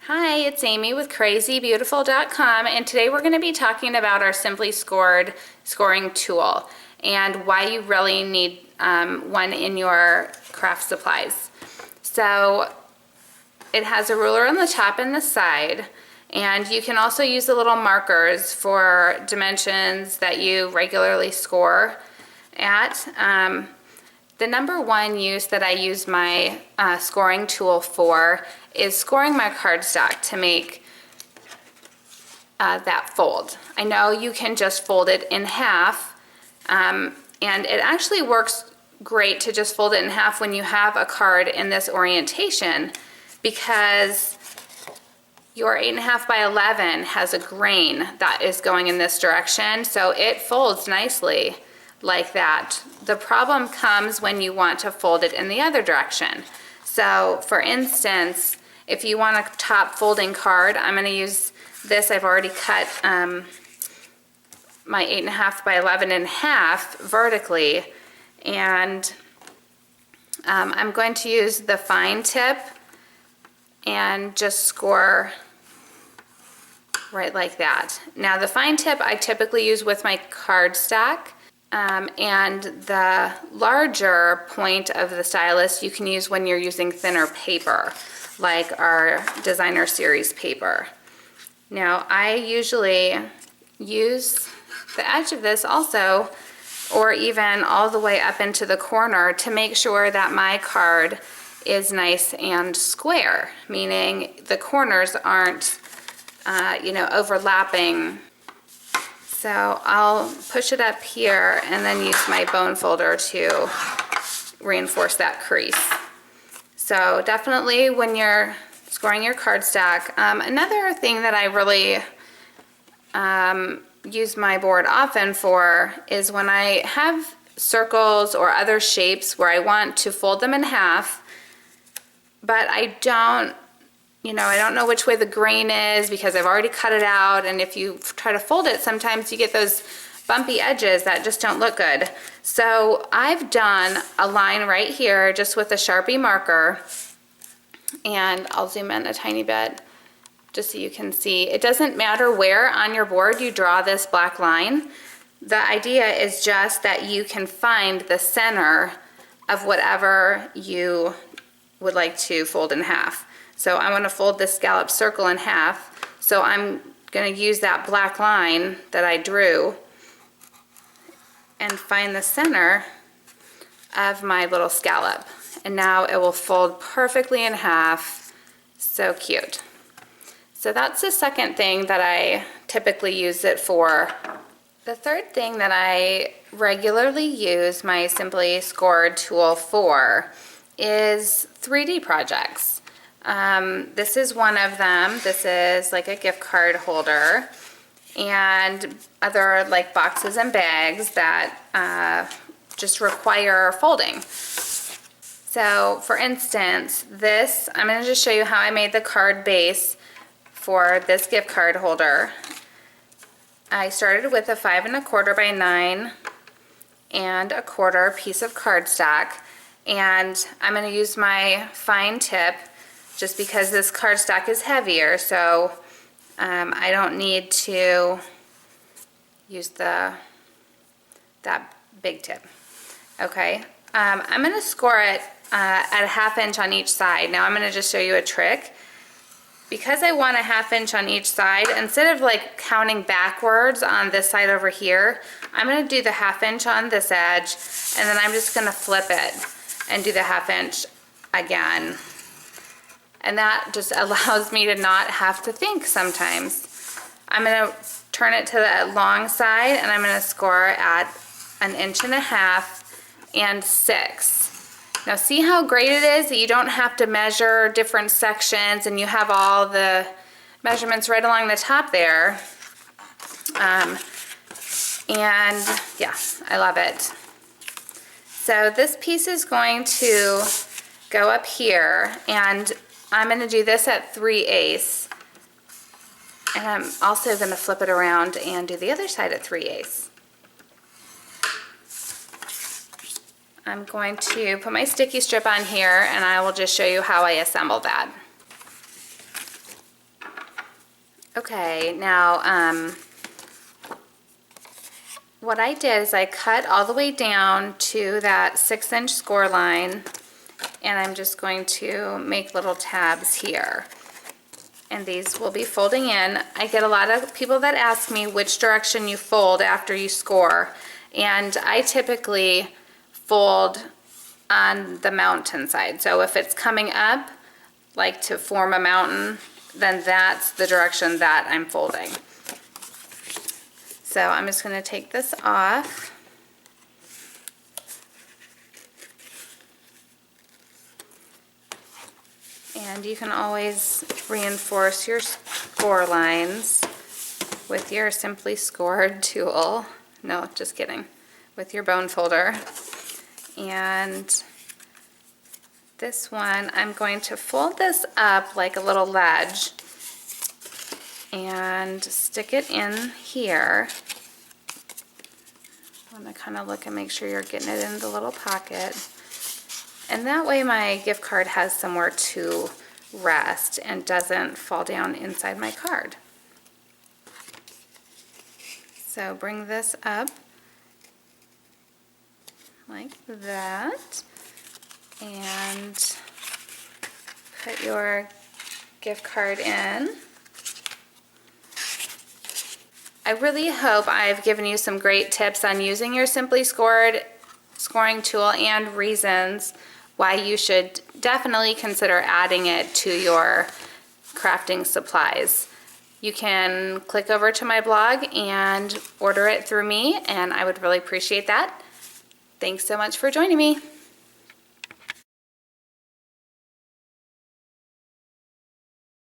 Hi, it's Amy with crazybeautiful.com, and today we're going to be talking about our Simply Scored scoring tool and why you really need one in your craft supplies. So it has a ruler on the top and the side, and you can also use the little markers for dimensions that you regularly score at. The number one use that I use my scoring tool for is scoring my cardstock to make that fold. I know you can just fold it in half, and it actually works great to just fold it in half when you have a card in this orientation, because your 8.5 by 11 has a grain that is going in this direction, so it folds nicely like that. The problem comes when you want to fold it in the other direction. So for instance, if you want a top folding card, I'm going to use this. I've already cut my 8.5 by 11 in half vertically, and I'm going to use the fine tip and just score right like that. Now the fine tip I typically use with my cardstock, and the larger point of the stylus you can use when you're using thinner paper, like our designer series paper. Now I usually use the edge of this also, or even all the way up into the corner, to make sure that my card is nice and square, meaning the corners aren't overlapping. So I'll push it up here and then use my bone folder to reinforce that crease. So definitely when you're scoring your cardstock, another thing that I really use my board often for is when I have circles or other shapes where I want to fold them in half, but I don't know which way the grain is because I've already cut it out, and if you try to fold it, sometimes you get those bumpy edges that just don't look good. So I've done a line right here just with a Sharpie marker, and I'll zoom in a tiny bit just so you can see. It doesn't matter where on your board you draw this black line. The idea is just that you can find the center of whatever you would like to fold in half. So I want to fold this scallop circle in half, so I'm going to use that black line that I drew and find the center of my little scallop. And now it will fold perfectly in half. So cute. So that's the second thing that I typically use it for. The third thing that I regularly use my Simply Scored tool for is 3D projects. This is one of them. This is like a gift card holder, and other like boxes and bags that just require folding. So for instance, this, I'm going to just show you how I made the card base for this gift card holder. I started with a 5 1/4 by 9 1/4 piece of cardstock, and I'm going to use my fine tip just because this cardstock is heavier, so I don't need to use that big tip. Okay, I'm going to score it at a 1/2 inch on each side. Now I'm going to just show you a trick. Because I want a 1/2 inch on each side, instead of like counting backwards on this side over here, I'm going to do the 1/2 inch on this edge, and then I'm just going to flip it and do the 1/2 inch again. And that just allows me to not have to think sometimes. I'm going to turn it to the long side, and I'm going to score at 1.5 inches and 6. Now see how great it is that you don't have to measure different sections, and you have all the measurements right along the top there. And yeah, I love it. So this piece is going to go up here, and I'm going to do this at 3/8, and I'm also going to flip it around and do the other side at 3/8. I'm going to put my sticky strip on here, and I will just show you how I assemble that. Okay, now what I did is I cut all the way down to that 6-inch score line, and I'm just going to make little tabs here. And these will be folding in. I get a lot of people that ask me which direction you fold after you score, and I typically fold on the mountain side. So if it's coming up, like to form a mountain, then that's the direction that I'm folding. So I'm just going to take this off. And you can always reinforce your score lines with your Simply Scored tool. No, just kidding. With your bone folder. And this one, I'm going to fold this up like a little ledge and stick it in here. I want to kind of look and make sure you're getting it in the little pocket. And that way my gift card has somewhere to rest and doesn't fall down inside my card. So bring this up like that and put your gift card in. I really hope I've given you some great tips on using your Simply Scored scoring tool and reasons why you should definitely consider adding it to your crafting supplies. You can click over to my blog and order it through me, and I would really appreciate that. Thanks so much for joining me.